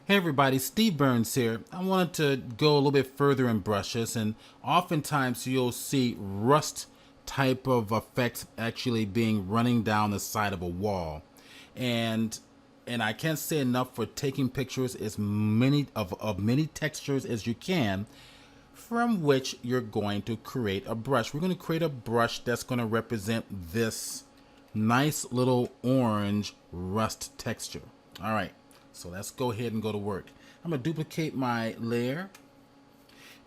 Hey everybody, Steve Burns here. I wanted to go a little bit further in brushes, and oftentimes you'll see rust type of effects actually being running down the side of a wall. And I can't say enough for taking pictures as many of many textures as you can, from which you're going to create a brush. We're going to create a brush that's going to represent this nice little orange rust texture. All right, so let's go ahead and go to work. I'm going to duplicate my layer.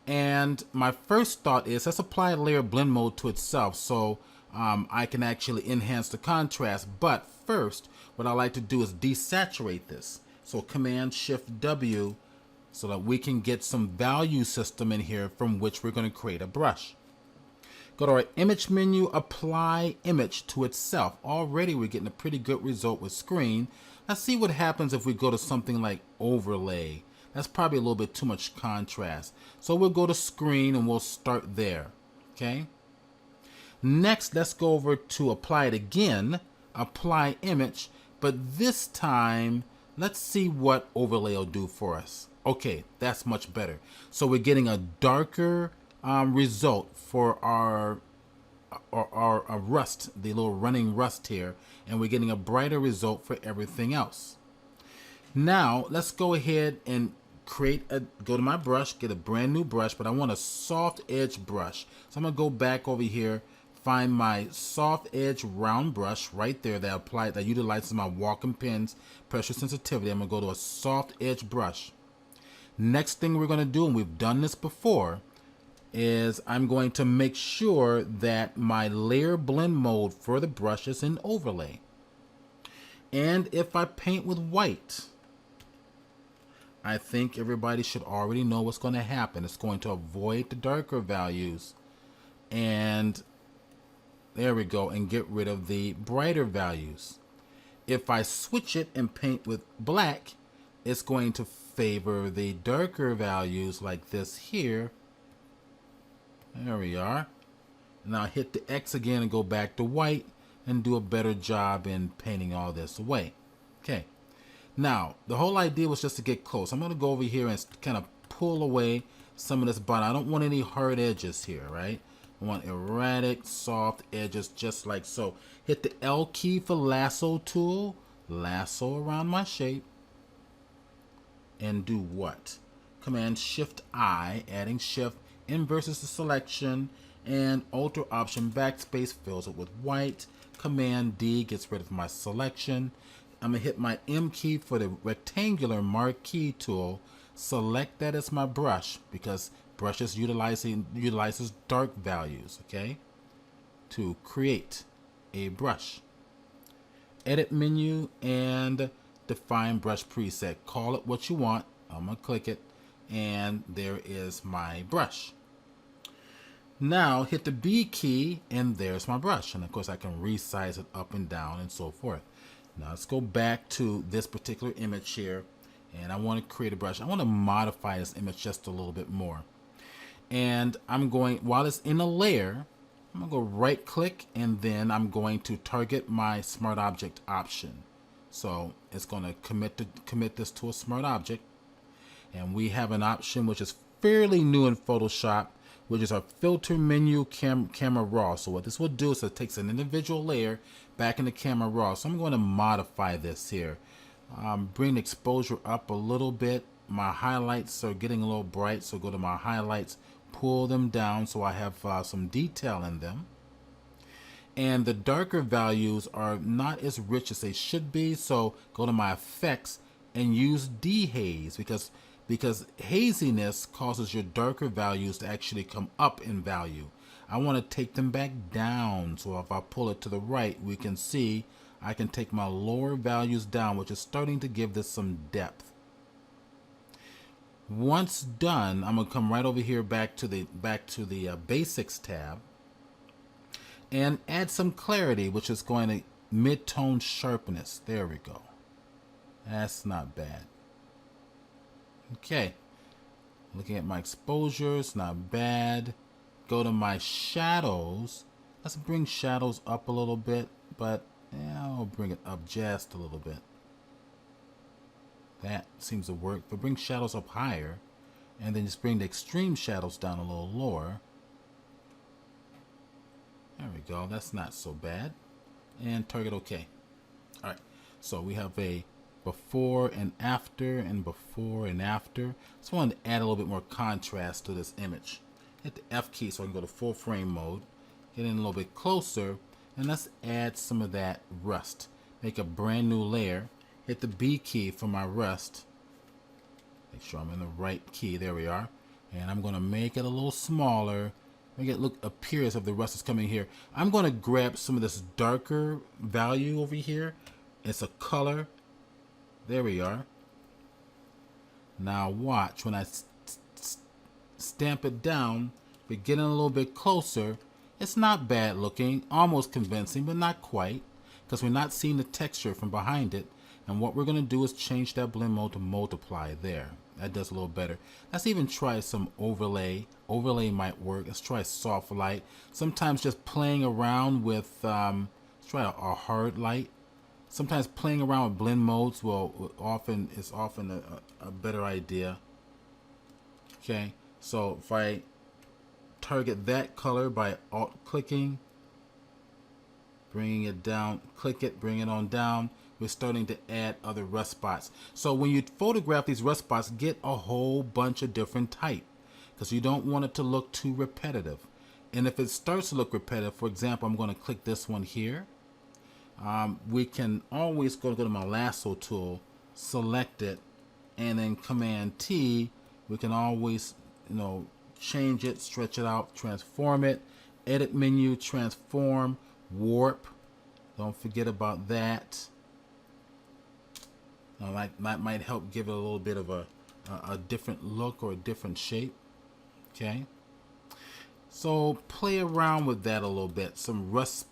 And my first thought is let's apply a layer blend mode to itself so I can actually enhance the contrast. But first, what I like to do is desaturate this. So Command Shift W so that we can get some value system in here from which we're going to create a brush. Go to our image menu, apply image to itself. Already we're getting a pretty good result with screen. Let's see what happens if we go to something like overlay. That's probably a little bit too much contrast. So we'll go to screen and we'll start there. Okay. Next, let's go over to apply it again, apply image, but this time, let's see what overlay will do for us. Okay, that's much better. So we're getting a darker result for our rust, the little running rust here, and we're getting a brighter result for everything else. Now, let's go ahead and go to my brush, get a brand new brush, but I want a soft edge brush. So I'm gonna go back over here, find my soft edge round brush right there that utilizes my walking pins pressure sensitivity. I'm gonna go to a soft edge brush. Next thing we're gonna do, and we've done this before, is I'm going to make sure that my layer blend mode for the brush is in overlay. And if I paint with white, I think everybody should already know what's going to happen. It's going to avoid the darker values. And there we go, and get rid of the brighter values. If I switch it and paint with black, it's going to favor the darker values like this here. There we are. Now hit the X again and go back to white and do a better job in painting all this away. Okay. Now, the whole idea was just to get close. I'm going to go over here and kind of pull away some of this bottom. I don't want any hard edges here, right? I want erratic, soft edges just like so. Hit the L key for lasso tool. Lasso around my shape. And do what? Command Shift I, adding Shift, inverses the selection, and Alt Option Backspace fills it with white. Command D gets rid of my selection. I'm going to hit my M key for the rectangular marquee tool. Select that as my brush because brushes utilizes dark values, okay? To create a brush. Edit menu and define brush preset. Call it what you want. I'm going to click it and there is my brush. Now hit the B key and there's my brush. And of course I can resize it up and down and so forth. Now let's go back to this particular image here and I want to create a brush. I want to modify this image just a little bit more. And I'm going, while it's in a layer, I'm going to go right click and then I'm going to target my smart object option. So it's going to commit this to a smart object. And we have an option which is fairly new in Photoshop, which is our filter menu camera raw. So what this will do is it takes an individual layer back into camera raw. So I'm going to modify this here. Bring the exposure up a little bit. My highlights are getting a little bright, so go to my highlights, pull them down so I have some detail in them. And the darker values are not as rich as they should be, so go to my effects and use dehaze because haziness causes your darker values to actually come up in value. I want to take them back down, so if I pull it to the right, we can see I can take my lower values down, which is starting to give this some depth. Once done, I'm going to come right over here back to the basics tab and add some clarity, which is going to mid-tone sharpness. There we go. That's not bad. Okay, looking at my exposures, not bad. Go to my shadows. Let's bring shadows up a little bit, but yeah, I'll bring it up just a little bit. That seems to work. But bring shadows up higher, and then just bring the extreme shadows down a little lower. There we go. That's not so bad. And target OK. All right. So we have a before and after and before and after. Just wanted to add a little bit more contrast to this image. Hit the F key so I can go to full frame mode. Get in a little bit closer, and let's add some of that rust. Make a brand new layer. Hit the B key for my rust. Make sure I'm in the right key. There we are. And I'm going to make it a little smaller. Make it look appear as if the rust is coming here. I'm going to grab some of this darker value over here. It's a color. There we are. Now watch when I stamp it down. We're getting a little bit closer. It's not bad looking, almost convincing, but not quite, because we're not seeing the texture from behind it. And what we're going to do is change that blend mode to multiply there. That does a little better. Let's even try some overlay. Overlay might work. Let's try soft light. Sometimes just playing around with, let's try a hard light. Sometimes playing around with blend modes is often a better idea. Okay, so if I target that color by alt clicking, bringing it down, click it, bring it on down, we're starting to add other rust spots. So when you photograph these rust spots, get a whole bunch of different type, because you don't want it to look too repetitive. And if it starts to look repetitive, for example, I'm going to click this one here. We can always go to my lasso tool, select it, and then Command T. We can always, change it, stretch it out, transform it, edit menu, transform, warp. Don't forget about that. That might help give it a little bit of a different look or a different shape. Okay. So play around with that a little bit. Some rust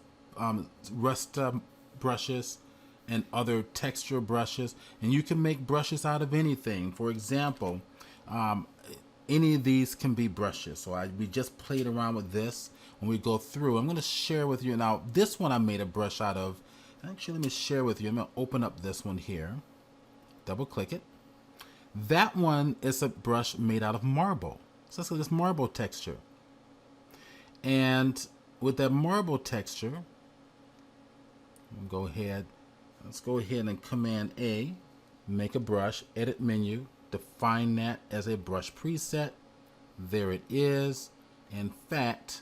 brushes and other texture brushes, and you can make brushes out of anything. For example, any of these can be brushes. So we just played around with this. When we go through, I'm going to share with you now. This one I made a brush out of. Actually, let me share with you. I'm going to open up this one here. Double click it. That one is a brush made out of marble. So let's look at this marble texture. And with that marble texture, let's go ahead and Command A, make a brush, edit menu, define that as a brush preset. There it is. In fact,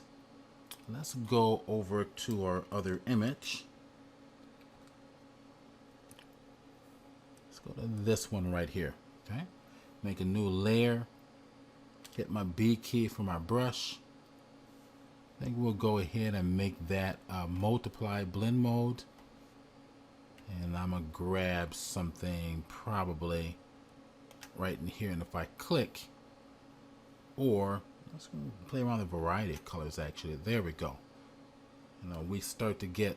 let's go over to our other image. Let's go to this one right here. Okay, make a new layer. Hit my B key for my brush. I think we'll go ahead and make that multiply blend mode. And I'm going to grab something probably right in here. And if I click, or let's play around with a variety of colors actually. There we go. We start to get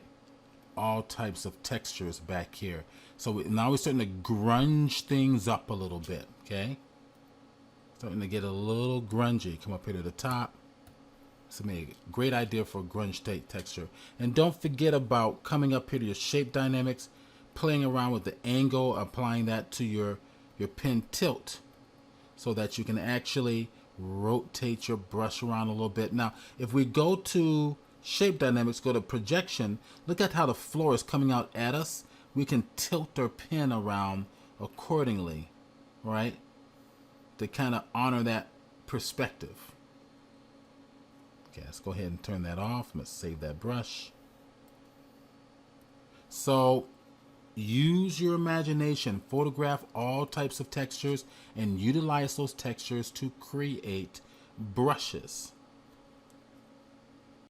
all types of textures back here. So now we're starting to grunge things up a little bit. Okay. Starting to get a little grungy. Come up here to the top. It's a great idea for grunge texture. And don't forget about coming up here to your shape dynamics, playing around with the angle, applying that to your pen tilt so that you can actually rotate your brush around a little bit. Now, if we go to shape dynamics, go to projection, look at how the floor is coming out at us. We can tilt our pen around accordingly, right? To kind of honor that perspective. Okay, let's go ahead and turn that off. Let's save that brush. So use your imagination, photograph all types of textures, and utilize those textures to create brushes.